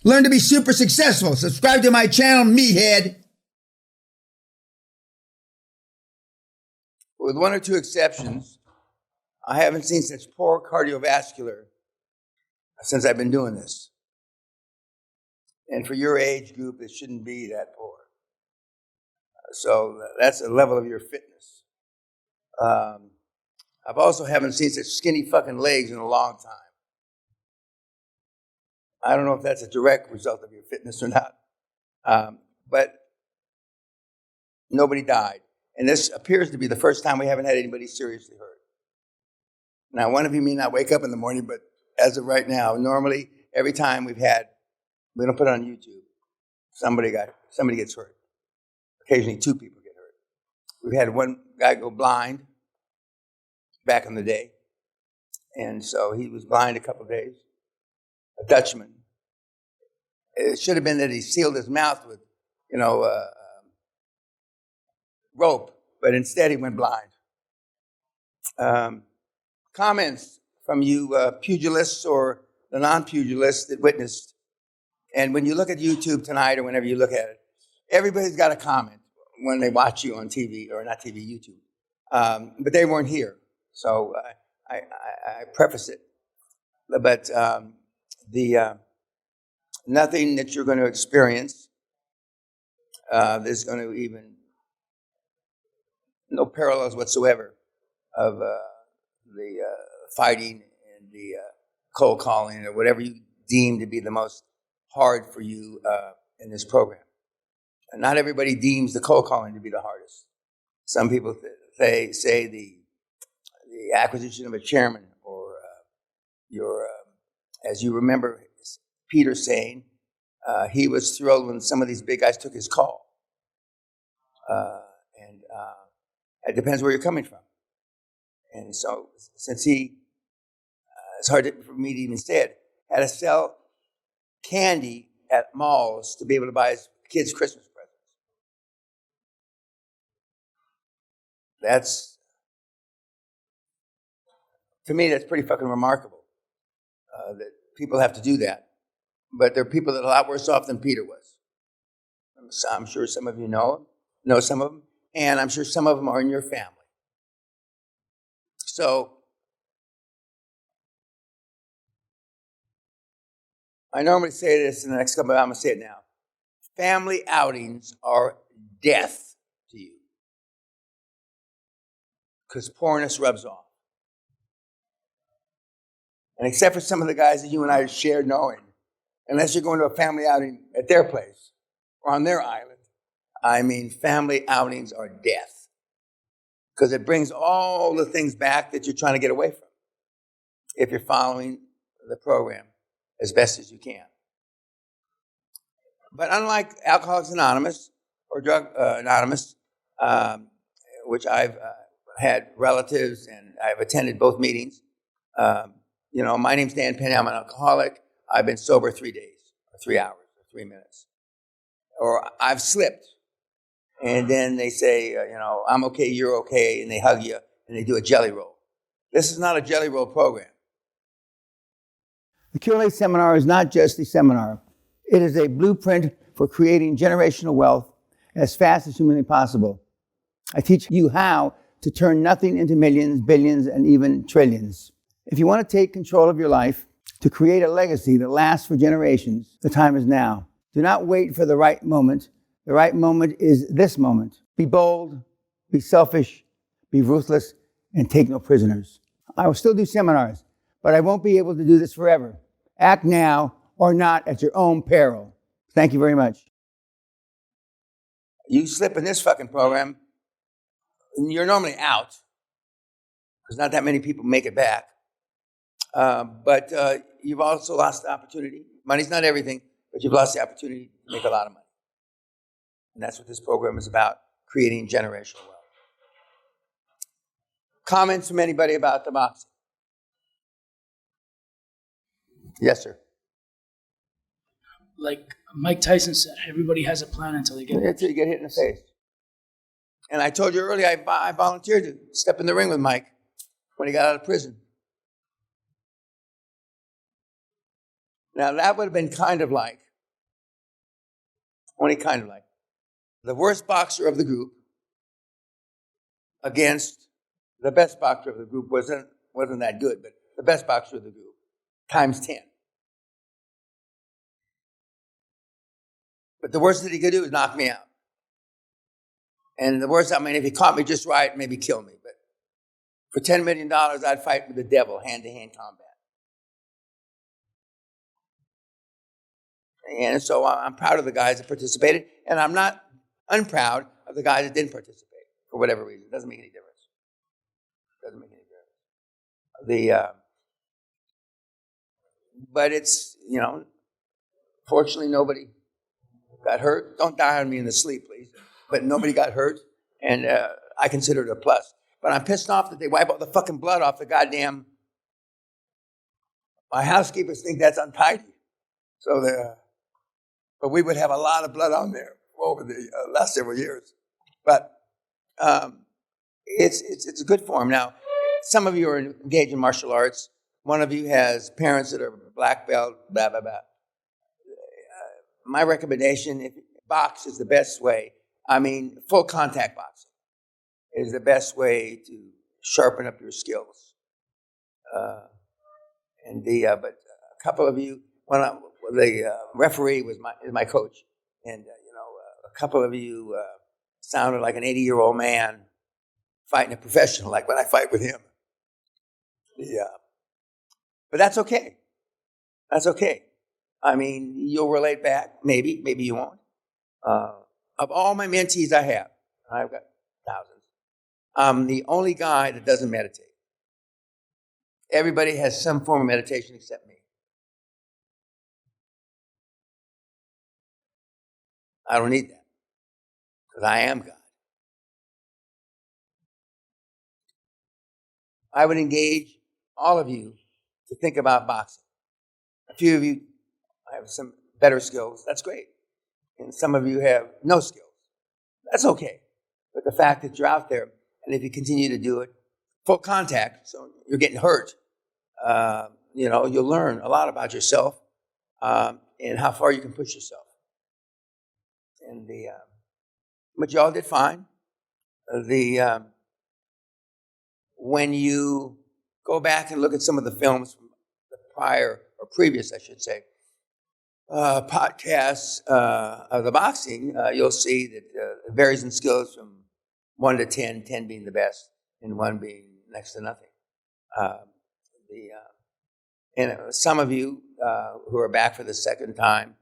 Learn to be super successful. Subscribe to my channel, Meathead. With one or two exceptions, I haven't seen such poor cardiovascular since I've been doing this. And for your age group, it shouldn't be that poor. So that's a level of your fitness. I've also haven't seen such skinny fucking legs in a long time. I don't know if that's a direct result of your fitness or not. But nobody died. And this appears to be the first time we haven't had anybody seriously hurt. Now, one of you may not wake up in the morning, but as of right now, normally every time we don't put it on YouTube, somebody gets hurt. Occasionally 2 people get hurt. We've had one guy go blind back in the day. And so he was blind a couple of days. A Dutchman. It should have been that he sealed his mouth with, rope, but instead he went blind. Comments from you pugilists or the non-pugilists that witnessed. And when you look at YouTube tonight or whenever you look at it, everybody's got a comment when they watch you on TV, or not TV, YouTube. But they weren't here. So I preface it. But nothing that you're going to experience, there's going to even, no parallels whatsoever of the fighting and the cold calling or whatever you deem to be the most hard for you in this program. And not everybody deems the cold calling to be the hardest. Some people say the acquisition of a chairman, or as you remember Peter saying, he was thrilled when some of these big guys took his call. And it depends where you're coming from. And so since it's hard for me to even say it, had to sell candy at malls to be able to buy his kids Christmas presents. To me, that's pretty fucking remarkable that people have to do that. But there are people that are a lot worse off than Peter was. I'm sure some of you know some of them, and I'm sure some of them are in your family. So I normally say this in the next couple of, I'm going to say it now. Family outings are death to you. Because poorness rubs off. And except for some of the guys that you and I shared knowing, unless you're going to a family outing at their place or on their island, family outings are death. Because it brings all the things back that you're trying to get away from, if you're following the program as best as you can. But unlike Alcoholics Anonymous or Drug Anonymous, which I've had relatives and I've attended both meetings, my name's Dan Peña, I'm an alcoholic. I've been sober 3 days, or 3 hours, or 3 minutes. Or I've slipped. And then they say, I'm okay, you're okay, and they hug you, and they do a jelly roll. This is not a jelly roll program. The QLA seminar is not just a seminar. It is a blueprint for creating generational wealth as fast as humanly possible. I teach you how to turn nothing into millions, billions, and even trillions. If you want to take control of your life, to create a legacy that lasts for generations, the time is now. Do not wait for the right moment. The right moment is this moment. Be bold, be selfish, be ruthless, and take no prisoners. I will still do seminars, but I won't be able to do this forever. Act now or not at your own peril. Thank you very much. You slip in this fucking program, and you're normally out, because not that many people make it back. But you've also lost the opportunity. Money's not everything, but you've lost the opportunity to make a lot of money. And that's what this program is about, creating generational wealth. Comments from anybody about the boxing? Yes, sir. Like Mike Tyson said, everybody has a plan until they get hit. Until you get hit in the face. And I told you earlier, I volunteered to step in the ring with Mike when he got out of prison. Now, that would have been kind of like only kind of like. The worst boxer of the group against the best boxer of the group wasn't that good, but the best boxer of the group times 10. But the worst that he could do is knock me out. And the worst, if he caught me just right, maybe kill me. But for $10 million, I'd fight with the devil, hand-to-hand combat. And so I'm proud of the guys that participated, and I'm not unproud of the guys that didn't participate for whatever reason. It doesn't make any difference. But it's, fortunately nobody got hurt. Don't die on me in the sleep, please. But nobody got hurt, and I consider it a plus. But I'm pissed off that they wipe all the fucking blood off the goddamn. My housekeepers think that's untidy. So but we would have a lot of blood on there over the last several years. But it's a good form. Now, some of you are engaged in martial arts. One of you has parents that are black belt, blah, blah, blah. My recommendation, if box is the best way. Full contact boxing is the best way to sharpen up your skills. But a couple of you, the referee is my coach, and a couple of you sounded like an 80-year-old man fighting a professional, like when I fight with him. But that's okay. That's okay. You'll relate back, maybe you won't. Of all my mentees I have, I've got thousands, I'm the only guy that doesn't meditate. Everybody has some form of meditation except me. I don't need that, because I am God. I would engage all of you to think about boxing. A few of you have some better skills. That's great. And some of you have no skills. That's okay. But the fact that you're out there, and if you continue to do it, full contact, so you're getting hurt, you'll learn a lot about yourself and how far you can push yourself. And but y'all did fine. When you go back and look at some of the films from the prior, or previous, I should say, podcasts of the boxing, you'll see that it varies in skills from 1 to 10, 10 being the best, and 1 being next to nothing. And some of you who are back for the second time,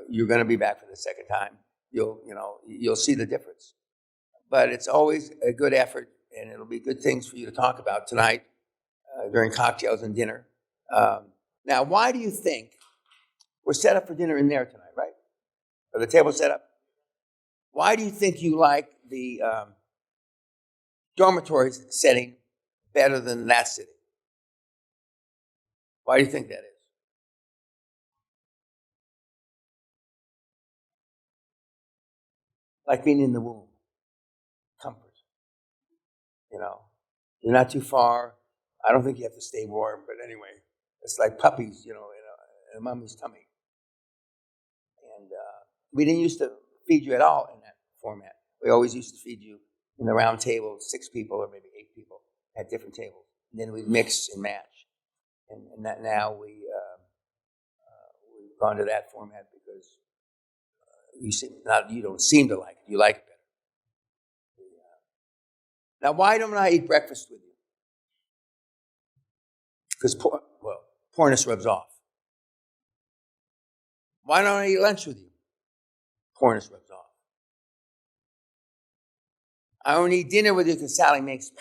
you're going to be back for the second time. You'll see the difference. But it's always a good effort, and it'll be good things for you to talk about tonight during cocktails and dinner. Now, why do you think we're set up for dinner in there tonight, right? Are the tables set up? Why do you think you like the dormitory setting better than that setting? Why do you think that is? Like being in the womb. Comfort. You're not too far. I don't think you have to stay warm, but anyway, it's like puppies, in a mommy's tummy. And we didn't used to feed you at all in that format. We always used to feed you in the round table, 6 people or maybe 8 people at different tables. And then we'd mix and match. And that now we've gone to that format because you don't seem to like it. You like it better. Now, why don't I eat breakfast with you? Because poorness rubs off. Why don't I eat lunch with you? Poorness rubs off. I don't eat dinner with you because Sally makes me.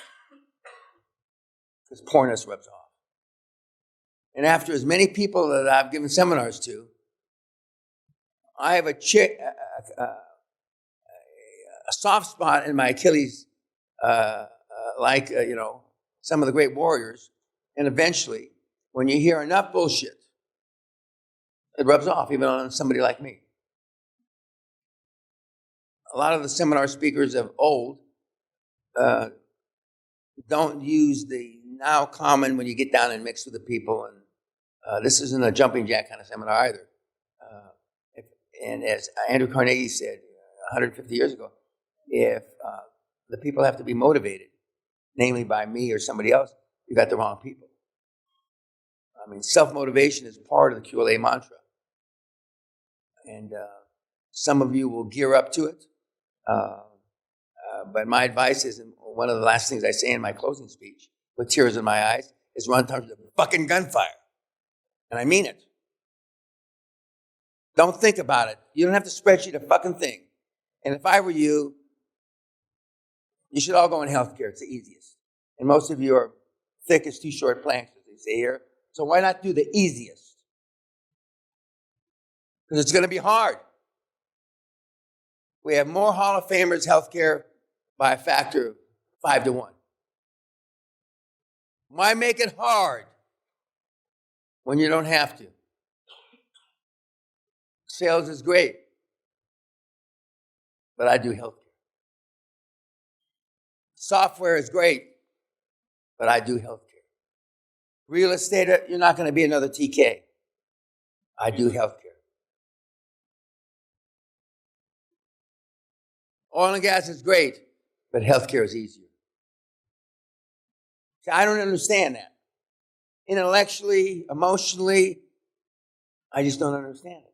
Because poorness rubs off. And after as many people that I've given seminars to, I have a soft spot in my Achilles, some of the great warriors. And eventually, when you hear enough bullshit, it rubs off, even on somebody like me. A lot of the seminar speakers of old don't use the now common when you get down and mix with the people. And this isn't a jumping jack kind of seminar either. And as Andrew Carnegie said 150 years ago, if the people have to be motivated, namely by me or somebody else, you got the wrong people. I mean, self-motivation is part of the QLA mantra. And some of you will gear up to it. But my advice is, and one of the last things I say in my closing speech, with tears in my eyes, is run towards the fucking gunfire. And I mean it. Don't think about it. You don't have to spreadsheet a fucking thing. And if I were you, you should all go in healthcare. It's the easiest. And most of you are thick as two short planks, as they say here. So why not do the easiest? Because it's going to be hard. We have more Hall of Famers healthcare by a factor of 5 to 1. Why make it hard when you don't have to? Sales is great, but I do healthcare. Software is great, but I do healthcare. Real estate, you're not going to be another TK. I do healthcare. Oil and gas is great, but healthcare is easier. See, I don't understand that. Intellectually, emotionally, I just don't understand it.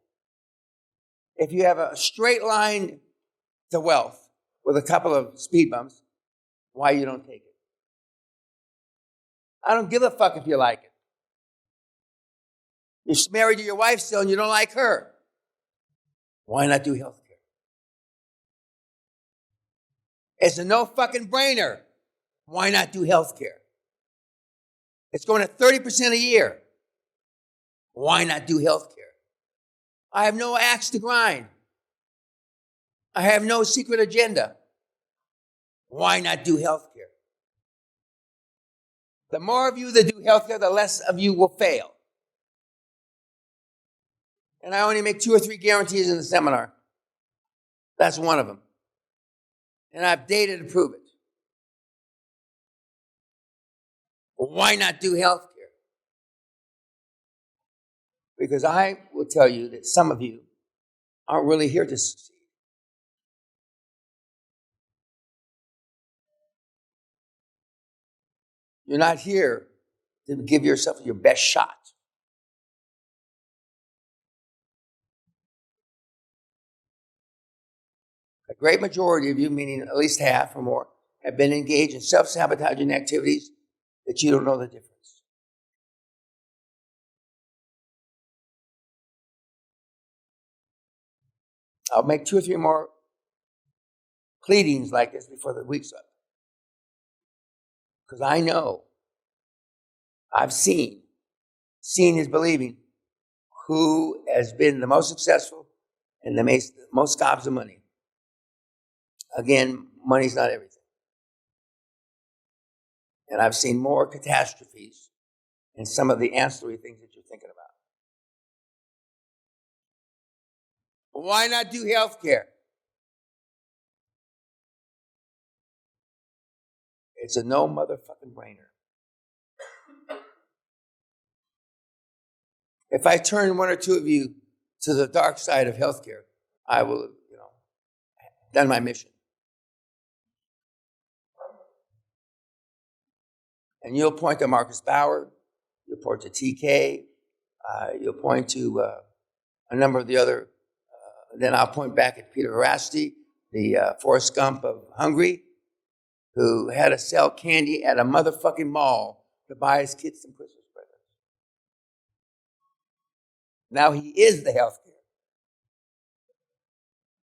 If you have a straight line to wealth with a couple of speed bumps, why you don't take it? I don't give a fuck if you like it. You're married to your wife still and you don't like her. Why not do healthcare? It's a no fucking brainer. Why not do healthcare? It's going at 30% a year. Why not do healthcare? I have no axe to grind. I have no secret agenda. Why not do healthcare? The more of you that do healthcare, the less of you will fail. And I only make 2 or 3 guarantees in the seminar. That's one of them. And I've data to prove it. Well, why not do healthcare? Because I will tell you that some of you aren't really here to succeed. You're not here to give yourself your best shot. A great majority of you, meaning at least half or more, have been engaged in self-sabotaging activities that you don't know the difference. I'll make 2 or 3 more pleadings like this before the week's up. Because I know, I've seen is believing, who has been the most successful and the most gobs of money. Again, money's not everything. And I've seen more catastrophes and some of the ancillary things that you're thinking about. Why not do healthcare? It's a no motherfucking brainer. If I turn 1 or 2 of you to the dark side of healthcare, I will have, done my mission. And you'll point to Marcus Bauer, you'll point to TK, you'll point to a number of the other, then I'll point back at Peter Harasti, the Forrest Gump of Hungary, who had to sell candy at a motherfucking mall to buy his kids some Christmas presents. Now he is the healthcare.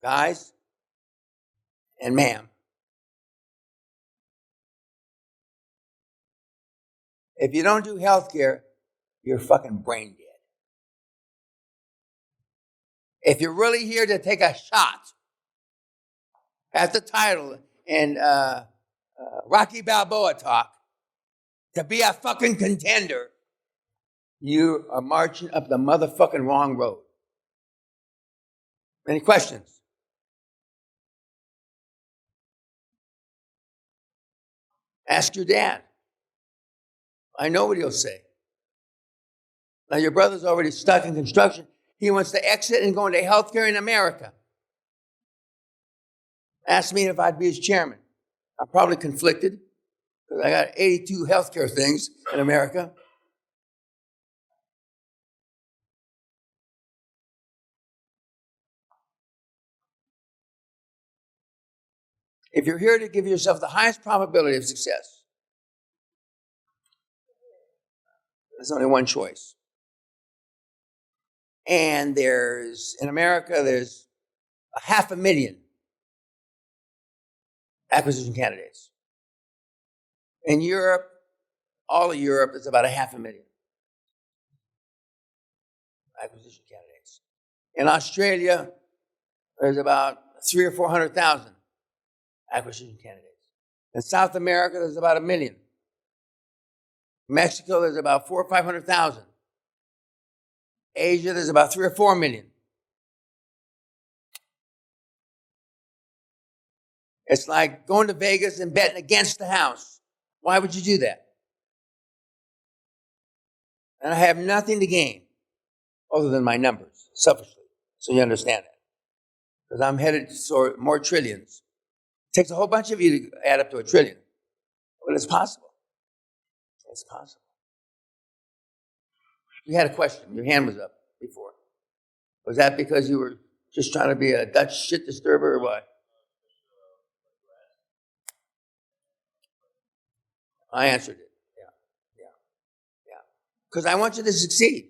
Guys and ma'am, if you don't do healthcare, you're fucking brain dead. If you're really here to take a shot at the title and Rocky Balboa talk, to be a fucking contender, you are marching up the motherfucking wrong road. Any questions? Ask your dad. I know what he'll say. Now, your brother's already stuck in construction, He wants to exit and go into healthcare in America. Asked me if I'd be his chairman. I'm probably conflicted because I got 82 healthcare things in America. If you're here to give yourself the highest probability of success, there's only one choice. And in America, there's 500,000 acquisition candidates. In Europe, all of Europe, is about 500,000 acquisition candidates. In Australia, there's about 300,000 or 400,000 acquisition candidates. In South America, there's about 1 million. Mexico, there's about 400,000 or 500,000. Asia, there's about 3 or 4 million. It's like going to Vegas and betting against the house. Why would you do that? And I have nothing to gain other than my numbers, selfishly, so you understand that. Because I'm headed for more trillions. It takes a whole bunch of you to add up to 1 trillion. But it's possible. It's possible. You had a question. Your hand was up before. Was that because you were just trying to be a Dutch shit disturber or what? I answered it. Yeah. Because I want you to succeed.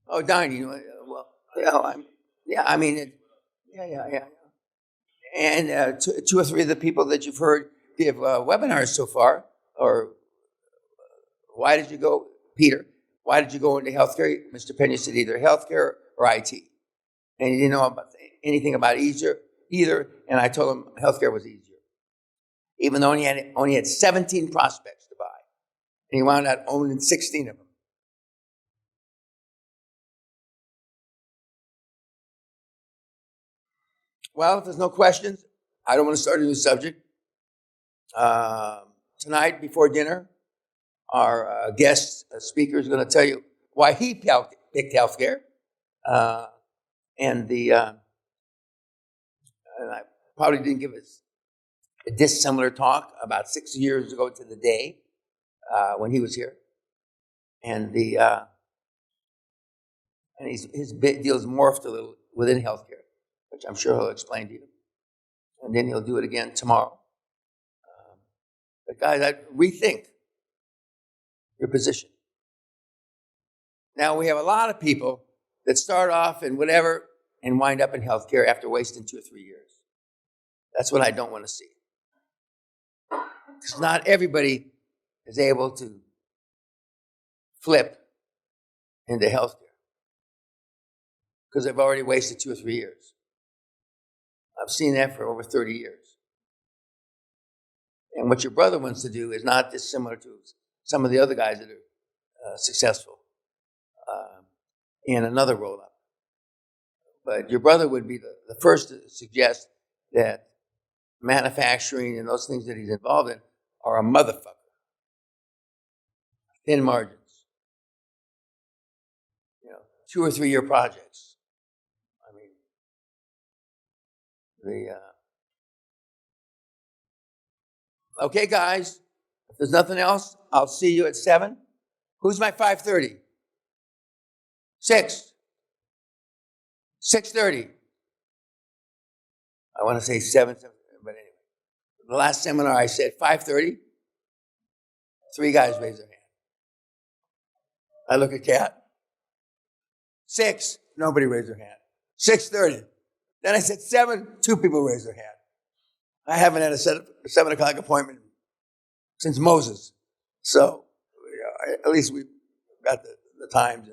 Oh, dining. Well, yeah. And 2 or 3 of the people that you've heard give webinars so far, or why did you go, Peter? Why did you go into healthcare? Mr. Peña said either healthcare or IT, and he didn't know anything about either. And I told him healthcare was easier, even though he only had 17 prospects to buy, and he wound up owning 16 of them. Well, if there's no questions, I don't want to start a new subject. Tonight, before dinner, our guest speaker is going to tell you why he picked healthcare. And I probably didn't give a dissimilar talk about 6 years ago to the day when he was here. And his deal's morphed a little within healthcare, which I'm sure he'll explain to you. And then he'll do it again tomorrow. But guys, rethink your position. Now, we have a lot of people that start off in whatever and wind up in healthcare after wasting 2 or 3 years. That's what I don't want to see. Because not everybody is able to flip into healthcare because they've already wasted 2 or 3 years. I've seen that for over 30 years. And what your brother wants to do is not dissimilar to some of the other guys that are successful in another roll-up. But your brother would be the first to suggest that manufacturing and those things that he's involved in are a motherfucker. Thin margins. 2 or 3 year projects. I mean, okay, guys, if there's nothing else, I'll see you at 7. Who's my 5:30? 6. 6:30. I want to say 7, but anyway. The last seminar I said 5:30. 3 guys raised their hand. I look at Kat. 6, nobody raised their hand. 6:30. Then I said 7, 2 people raised their hand. I haven't had a 7 o'clock appointment since Moses. So at least we got the times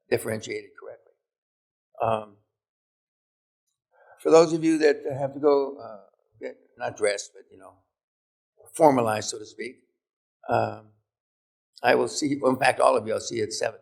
differentiated correctly. For those of you that have to go, get, not dressed, but formalized, so to speak, I will see you. Well, in fact, all of you, I'll see you at 7.